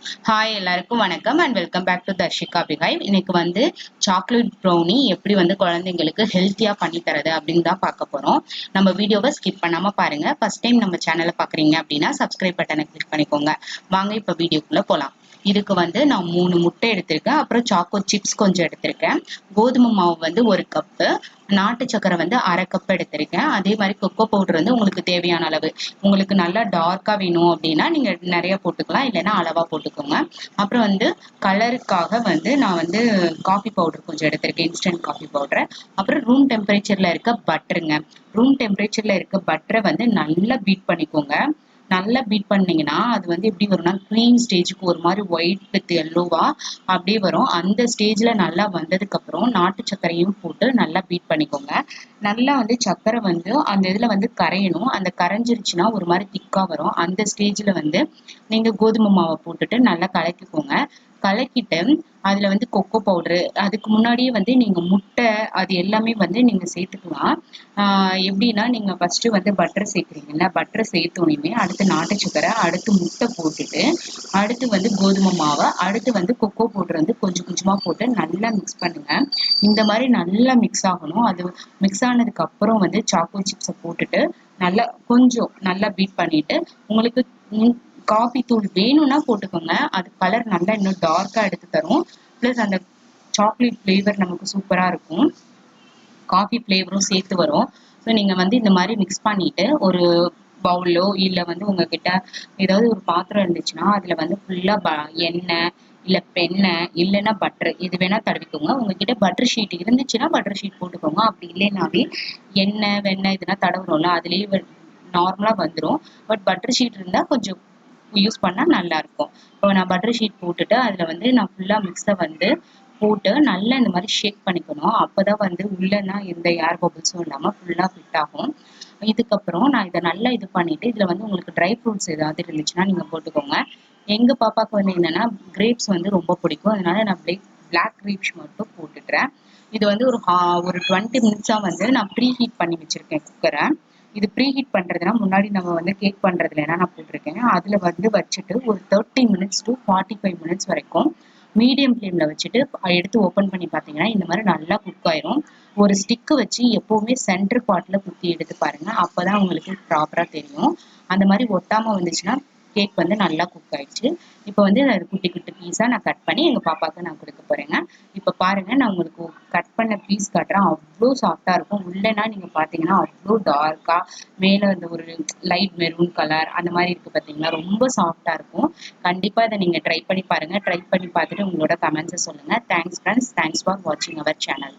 Hi எல்லாருக்கும் வணக்கம் and welcome back to Darshika பிஹைவ். இன்னைக்கு வந்து சாக்லேட் ப்ரௌனி எப்படி வந்து குழந்தைங்களுக்கு ஹெல்த்தியா பண்ணி தரது அப்படின்னு தான் பார்க்க போறோம். நம்ம வீடியோவை ஸ்கிப் பண்ணாம பாருங்க. ஃபர்ஸ்ட் டைம் நம்ம சேனலை பாக்குறீங்க அப்படின்னா சப்ஸ்கிரைப் பட்டனை கிளிக் பண்ணிக்கோங்க. வாங்க இப்ப வீடியோக்குள்ள போலாம். இதுக்கு வந்து நான் 3 முட்டை எடுத்திருக்கேன். அப்புறம் சாக்கோ சிப்ஸ் கொஞ்சம் எடுத்திருக்கேன். கோதுமை மாவு வந்து 1 கப்பு, நாட்டு சக்கரை வந்து 1/2 கப் எடுத்திருக்கேன். அதே மாதிரி கொக்கோ பவுடர் வந்து உங்களுக்கு தேவையான அளவு. உங்களுக்கு நல்லா டார்க்கா வேணும் அப்படின்னா நீங்க நிறைய போட்டுக்கலாம், இல்லைன்னா அளவா போட்டுக்கோங்க. அப்புறம் வந்து கலருக்காக வந்து நான் வந்து காஃபி பவுடர் கொஞ்சம் எடுத்திருக்கேன், இன்ஸ்டன்ட் காஃபி பவுடர். அப்புறம் ரூம் டெம்பரேச்சர்ல இருக்க பட்டருங்க. ரூம் டெம்பரேச்சர்ல இருக்க பட்டரை வந்து நல்லா பீட் பண்ணிக்கோங்க. நல்லா பீட் பண்ணீங்கன்னா அது வந்து எப்படி வரும்னா க்ரீம் ஸ்டேஜுக்கு ஒரு மாதிரி ஒயிட் வித் எல்லோவா அப்படியே வரும். அந்த ஸ்டேஜ்ல நல்லா வந்ததுக்கு அப்புறம் நாட்டு சர்க்கரையும் போட்டு நல்லா பீட் பண்ணிக்கோங்க. நல்லா வந்து சர்க்கரை வந்து அந்த இதுல வந்து கரையணும். அந்த கரைஞ்சிருச்சுன்னா ஒரு மாதிரி திக்கா வரும். அந்த ஸ்டேஜ்ல வந்து நீங்க கோதுமை மாவை போட்டுட்டு நல்லா கலக்கிக்கோங்க. கலக்கிட்டு அதுல வந்து கொக்கோ பவுடரு, அதுக்கு முன்னாடியே வந்து நீங்க முட்டை அது எல்லாமே வந்து நீங்க சேர்த்துக்கலாம். எப்படின்னா நீங்க ஃபர்ஸ்ட் வந்து பட்டர் சேர்க்குறீங்கல்ல, பட்டர் சேர்த்தோனையுமே அடுத்து நாட்டு சக்கரை, அடுத்து முட்டை போட்டுட்டு அடுத்து வந்து கோதுமை மாவை, அடுத்து வந்து கொக்கோ பவுடர் வந்து கொஞ்சம் கொஞ்சமா போட்டு நல்லா மிக்ஸ் பண்ணுங்க. இந்த மாதிரி நல்லா மிக்ஸ் ஆகணும். அது மிக்ஸ் ஆனதுக்கு அப்புறம் வந்து சாக்கோ சிப்ஸை போட்டுட்டு நல்லா கொஞ்சம் நல்லா பீட் பண்ணிட்டு உங்களுக்கு காஃபி தூள் வேணும்னா போட்டுக்கோங்க. அது கலர் நல்லா இன்னும் டார்க்கா எடுத்து தரும். பிளஸ் அந்த சாக்லேட் ஃபிளேவர் நமக்கு சூப்பரா இருக்கும். காஃபி ஃபிளேவரும் சேர்த்து வரும். ஸோ நீங்க வந்து இந்த மாதிரி மிக்ஸ் பண்ணிட்டு ஒரு பவுலோ இல்லை வந்து உங்ககிட்ட ஏதாவது ஒரு பாத்திரம் இருந்துச்சுன்னா அதுல வந்து ஃபுல்லா எண்ணெய் இல்ல வெண்ணெய் இல்லைன்னா பட்டர் இது வேணா தடவிக்கோங்க. உங்ககிட்ட பட்டர் ஷீட் இருந்துச்சுன்னா பட்டர் ஷீட் போட்டுக்கோங்க. அப்படி இல்லைன்னாவே எண்ணெய் வெண்ணெய் இதெல்லாம் தடவுறோம்ல அதுலயே நார்மலா வந்துடும். பட் பட்டர் ஷீட் இருந்தா கொஞ்சம் யூஸ் பண்ணா நல்லா இருக்கும். இப்போ நான் பட்டர் ஷீட் போட்டுட்டு அதுல வந்து நான் ஃபுல்லா மிக்ஸை வந்து போட்டு நல்லா இந்த மாதிரி ஷேக் பண்ணிக்கணும். அப்பதான் வந்து உள்ளனா எந்த ஏர் பபிள்ஸும் இல்லாம ஃபுல்லா ஃபிட் ஆகும். இதுக்கப்புறம் நான் இதை நல்லா இது பண்ணிட்டு இதுல வந்து உங்களுக்கு ட்ரை ஃப்ரூட்ஸ் ஏதாவது இருந்துச்சுன்னா நீங்க போட்டுக்கோங்க. எங்க பாப்பாவுக்கு வந்து என்னன்னா கிரேப்ஸ் வந்து ரொம்ப பிடிக்கும். அதனால நான் பிளாக் கிரேப்ஸ் மட்டும் போட்டுக்கிறேன். இது வந்து ஒரு 20 மினிட்ஸா வந்து நான் ப்ரீ ஹீட் பண்ணி வச்சிருக்கேன் குக்கரை. இது ப்ரீ ஹீட் பண்றதுனா முன்னாடி நம்ம வந்து கேக் பண்றதுல என்ன நான் போட்டிருக்கேன் அதுல வந்து வச்சுட்டு ஒரு 30 மினிட்ஸ் டு 45 மினிட்ஸ் வரைக்கும் மீடியம் ஃப்ளேம்ல வச்சுட்டு எடுத்து ஓப்பன் பண்ணி பார்த்தீங்கன்னா இந்த மாதிரி நல்லா குக் ஆயிரும். ஒரு ஸ்டிக்கு வச்சு எப்பவுமே சென்டர் பார்ட்ல குத்தி எடுத்து பாருங்க. அப்பதான் உங்களுக்கு ப்ராப்பரா தெரியும். அந்த மாதிரி ஒட்டாம வந்துச்சுன்னா கேக் வந்து நல்லா குக் ஆயிடுச்சு. இப்போ வந்து குட்டி குட்டி பீஸா நான் கட் பண்ணி எங்க பாப்பாவுக்கு நான் கொடுக்க போறேங்க. இப்ப பாருங்க நான் உங்களுக்கு கட் பண்ண பீஸ் காட்டுறேன். அவ்வளோ சாஃப்டா இருக்கும். உள்ளனா நீங்க பாத்தீங்கன்னா அவ்வளோ டார்க்கா மேல அந்த ஒரு லைட் மெரூன் கலர் அந்த மாதிரி இருக்கு பாத்தீங்களா, ரொம்ப சாஃப்டா இருக்கும். கண்டிப்பா இதை நீங்க ட்ரை பண்ணி பாருங்க. ட்ரை பண்ணி பார்த்துட்டு உங்களோட கமெண்ட்ஸை சொல்லுங்க. Thanks friends. தேங்க்ஸ் ஃபார் வாட்சிங் அவர் சேனல்.